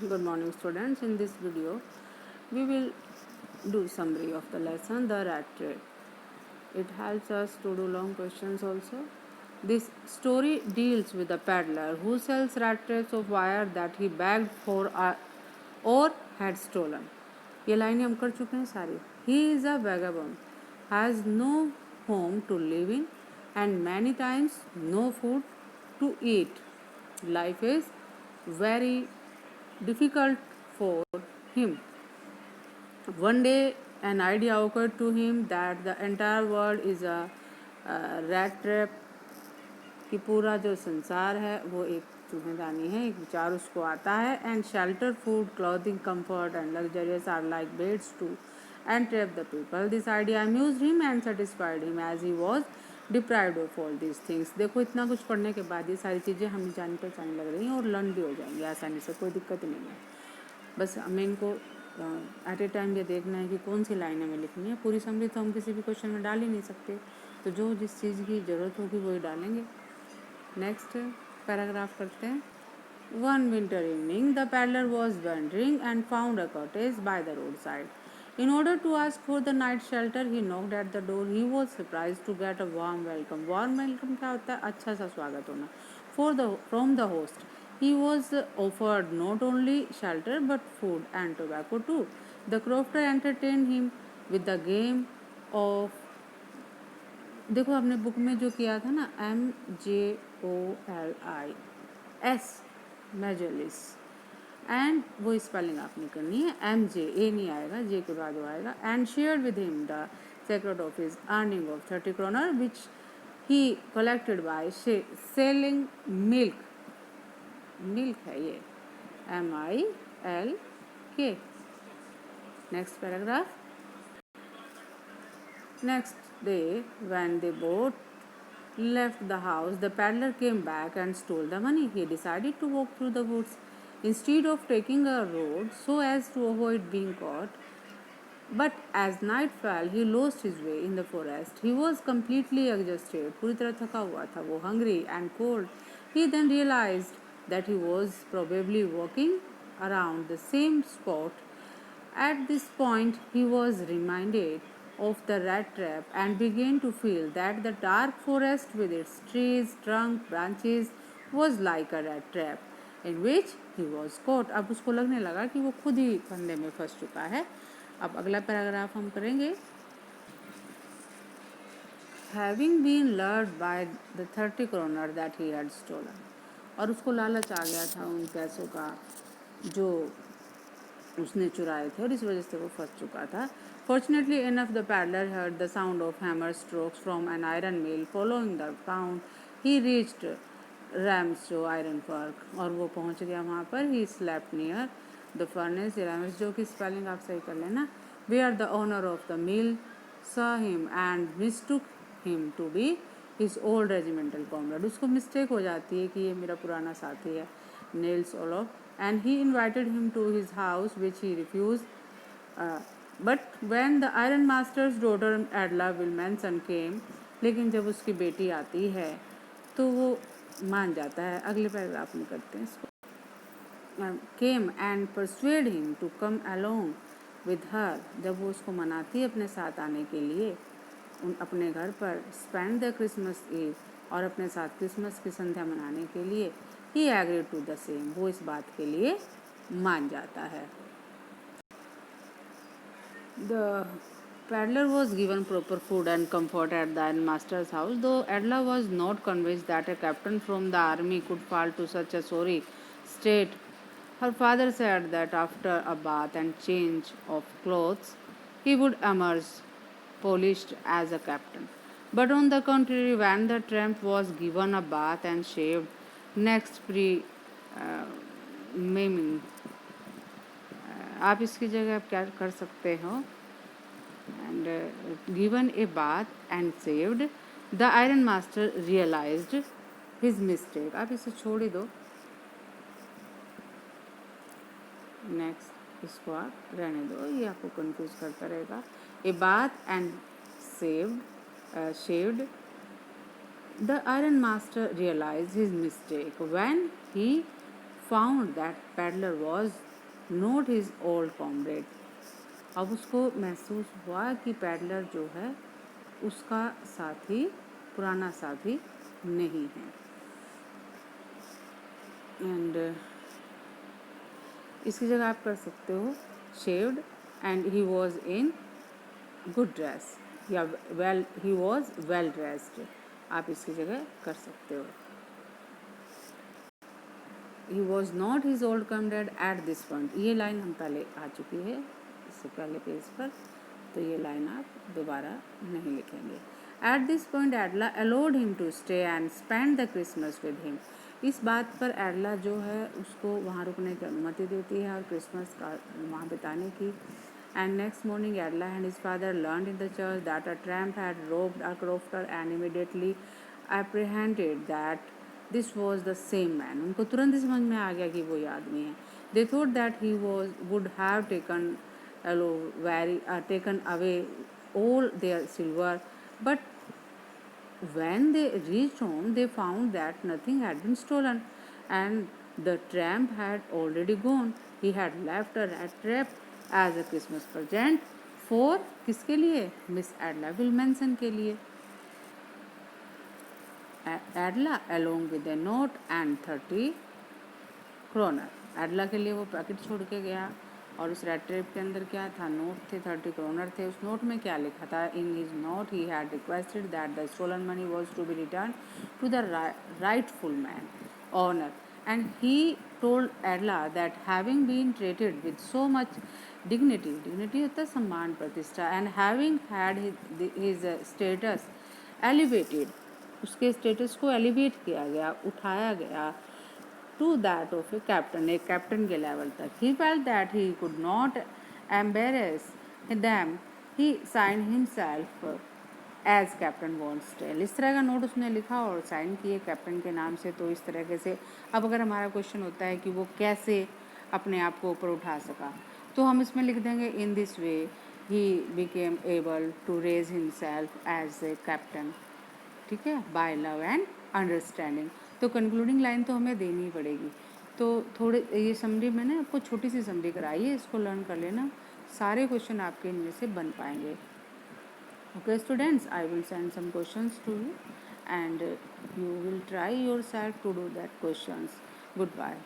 Good morning, students. In this video, we will do summary of the lesson, the rat trap. It helps us to do long questions also. This story deals with a peddler who sells rat traps of wire that he begged for or had stolen. ये लाइनें हम कर चुके हैं सारी. He is a vagabond, has no home to live in, and many times no food to eat. Life is very difficult for him. One day, an idea occurred to him that the entire world is a rat trap, कि पूरा जो संसार है वो एक चूहेदानी है. एक विचार उसको आता है. And shelter, food, clothing, comfort and luxurious are like beds to entrap the people. This idea amused him and satisfied him as he was deprived of all these things. देखो इतना कुछ पढ़ने के बाद ये सारी चीज़ें हमें जानी पहचानी लग रही हैं और लर्न भी हो जाएंगी आसानी से, कोई दिक्कत नहीं है. बस हमें इनको एट ए टाइम ये देखना है कि कौन सी लाइन हमें लिखनी है. पूरी समरी तो हम किसी भी क्वेश्चन में डाल ही नहीं सकते, तो जो जिस चीज़ की ज़रूरत होगी वही डालेंगे. नेक्स्ट पैराग्राफ करते हैं. One winter evening, the peddler was wandering and found a cottage by the roadside. In order to ask for the night shelter, he knocked at the door. He was surprised to get a warm welcome. Warm welcome क्या होता है? अच्छा सा स्वागत होना. From the host, he was offered not only shelter but food and tobacco too. The crofter entertained him with the game of, देखो आपने book में जो किया था ना, MJOLIS, मेजोलिस, एंड वो स्पेलिंग आपने करनी है. MJ, ए नहीं आएगा, जे के बाद वो आएगा. And share with him the secret of his earning of 30 kroner which he collected by selling milk. Milk है ये, MILK. Next paragraph. Next day, when they both left the house, the peddler came back and stole the money. He decided to walk through the woods instead of taking a road so as to avoid being caught. But as night fell, he lost his way in the forest. He was completely exhausted, पूरी तरह थका हुआ था वो, hungry and cold. He then realized that he was probably walking around the same spot. At this point, he was reminded of the rat trap and began to feel that the dark forest with its trees, trunk, branches was like a rat trap in which he was caught. अब उसको लगने लगा कि वो खुद ही फंदे में फंस चुका है. अब अगला पैराग्राफ हम करेंगे. Having been lured by the 30 kroner that he had stolen, और उसको लालच आ गया था उन पैसों का जो उसने चुराए थे और इस वजह से वो फंस चुका था. Fortunately enough, the peddler heard the sound of hammer strokes from an iron mill. Following the sound, he reached Ramsjo iron work, और वो पहुंच गया वहाँ पर. He slept near the furnace. Ramsjo की स्पेलिंग आप सही कर लेना. Where the owner of the mill saw him and mistook him to be his old regimental comrade. उसको मिस्टेक हो जाती है कि ये मेरा पुराना साथी है, Nils Olof, and he invited him to his house, which he refused. But when the iron master's daughter Adla Wilmanson came, लेकिन जब उसकी बेटी आती है तो वो मान जाता है. अगले पैराग्राफ में करते हैं इसको. Came and persuaded him to come along with her. जब वो उसको मनाती है अपने साथ आने के लिए अपने घर पर, spend the Christmas Eve, और अपने साथ क्रिसमस की संध्या मनाने के लिए. He agreed to the same. वो इस बात के लिए मान जाता है. The peddler was given proper food and comfort at the master's house, though Adla was not convinced that a captain from the army could fall to such a sorry state. Her father said that after a bath and change of clothes, he would emerge polished as a captain. But on the contrary, when the tramp was given a bath and shaved, next maiming, आप इसकी जगह आप क्या कर सकते हो, and given a bath and saved, the iron master realized his mistake. आप इसे छोड़ ही दो. नेक्स्ट इसको आप रहने दो, ये आपको कंफ्यूज करता रहेगा. A bath and shaved, the iron master realized his mistake when he found that peddler was note his old comrade. अब उसको महसूस हुआ कि पैडलर जो है उसका साथी, पुराना साथी नहीं है। एंड इसकी जगह आप कर सकते हो shaved and he was in good dress, या well he was well dressed, आप इसकी जगह कर सकते हो। He was not his old comrade at this point, ये लाइन हम पहले आ चुकी है इससे पहले पेज पर, तो ये लाइन आप दोबारा नहीं लिखेंगे। At this point Adela allowed him to stay and spend the Christmas with him. इस बात पर एडला जो है उसको वहाँ रुकने की अनुमति देती है और क्रिसमस का वहाँ बिताने की। And next morning, Adela and his father learned in the church that a tramp had robbed a crofter and immediately apprehended that this was the same man. उनको तुरंत समझ में आ गया कि वो ये आदमी है। They thought that he would have taken away all their silver, but when they reached home, they found that nothing had been stolen, and the tramp had already gone. He had left a rat trap as a Christmas present for किसके लिए? Miss एडला विल्मनसन के लिए। एडला along with a note and 30 kroner, एडला के लिए वो packet छोड़ के गया और उस रेड ट्रेप के अंदर क्या था? नोट थे, 30 kroner थे। उस नोट में क्या लिखा था? In his note he had requested that the stolen money was to be return to the rightful man owner, and he told Adela that having been treated with so much dignity होता है सम्मान प्रतिष्ठा, and having had his status elevated, उसके status को elevate किया गया, उठाया गया to that of a captain, एक कैप्टन के लेवल तक। He felt that he could not embarrass them. He signed himself as Captain Bonstell। इस तरह का नोट उसने लिखा और साइन किए कैप्टन के नाम से। तो इस तरह से अब अगर हमारा क्वेश्चन होता है कि वो कैसे अपने आप को ऊपर उठा सका, तो हम इसमें लिख देंगे in this way he became able to raise himself as a captain, ठीक है, बाय लव एंड अंडरस्टैंडिंग। तो कंक्लूडिंग लाइन तो हमें देनी ही पड़ेगी। तो थोड़े ये समरी मैंने आपको छोटी सी समरी कराई है, इसको लर्न कर लेना, सारे क्वेश्चन आपके इनमें से बन पाएंगे। Okay students, I will send some questions to you and you will try yourself to do that questions. Goodbye.